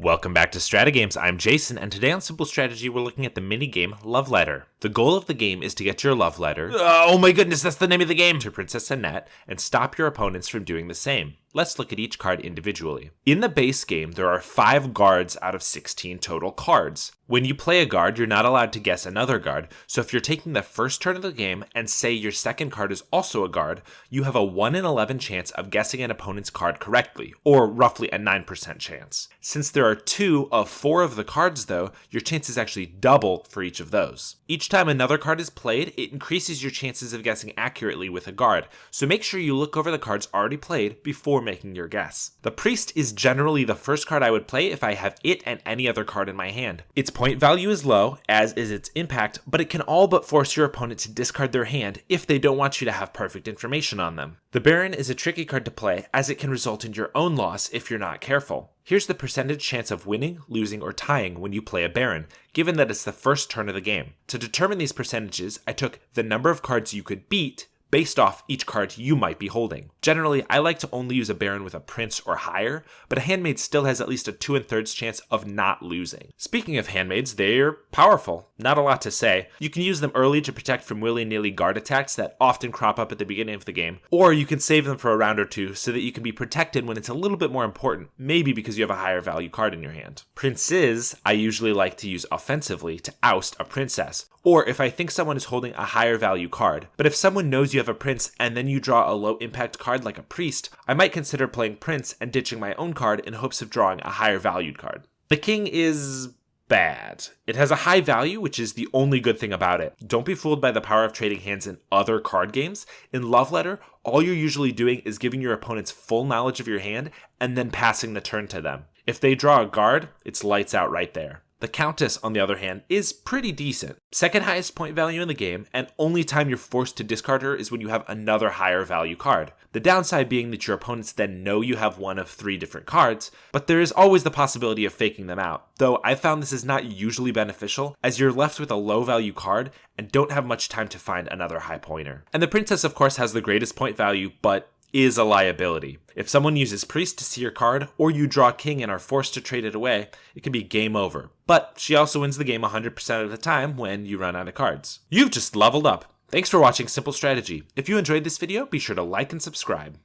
Welcome back to StrataGames. I'm Jason, and today on Simple Strategy, we're looking at the minigame Love Letter. The goal of the game is to get your love letter, oh my goodness, that's the name of the game, to Princess Annette, and stop your opponents from doing the same. Let's look at each card individually. In the base game, there are 5 guards out of 16 total cards. When you play a guard, you're not allowed to guess another guard, so if you're taking the first turn of the game and say your second card is also a guard, you have a 1 in 11 chance of guessing an opponent's card correctly, or roughly a 9% chance. Since there are 2 of 4 of the cards though, your chance is actually double for each of those. Each time another card is played, it increases your chances of guessing accurately with a guard, so make sure you look over the cards already played before making your guess. The priest is generally the first card I would play if I have it and any other card in my hand. Its point value is low, as is its impact, but it can all but force your opponent to discard their hand if they don't want you to have perfect information on them. The Baron is a tricky card to play, as it can result in your own loss if you're not careful. Here's the percentage chance of winning, losing, or tying when you play a Baron, given that it's the first turn of the game. To determine these percentages, I took the number of cards you could beat based off each card you might be holding. Generally, I like to only use a Baron with a Prince or higher, but a Handmaid still has at least a 2 1/3 chance of not losing. Speaking of Handmaids, they're powerful. Not a lot to say. You can use them early to protect from willy-nilly guard attacks that often crop up at the beginning of the game, or you can save them for a round or two so that you can be protected when it's a little bit more important, maybe because you have a higher value card in your hand. Princes, I usually like to use offensively to oust a princess, or if I think someone is holding a higher value card. But if someone knows you have a prince and then you draw a low impact card like a priest, I might consider playing prince and ditching my own card in hopes of drawing a higher valued card. The king is bad. It has a high value, which is the only good thing about it. Don't be fooled by the power of trading hands in other card games. In Love Letter, all you're usually doing is giving your opponents full knowledge of your hand and then passing the turn to them. If they draw a guard, it's lights out right there. The Countess, on the other hand, is pretty decent. Second highest point value in the game, and only time you're forced to discard her is when you have another higher value card. The downside being that your opponents then know you have one of 3 different cards, but there is always the possibility of faking them out, though I found this is not usually beneficial, as you're left with a low value card and don't have much time to find another high pointer. And the Princess, of course, has the greatest point value, but is a liability. If someone uses priest to see your card, or you draw king and are forced to trade it away, it can be game over. But she also wins the game 100% of the time when you run out of cards. You've just leveled up. Thanks for watching Simple Strategy. If you enjoyed this video, be sure to like and subscribe.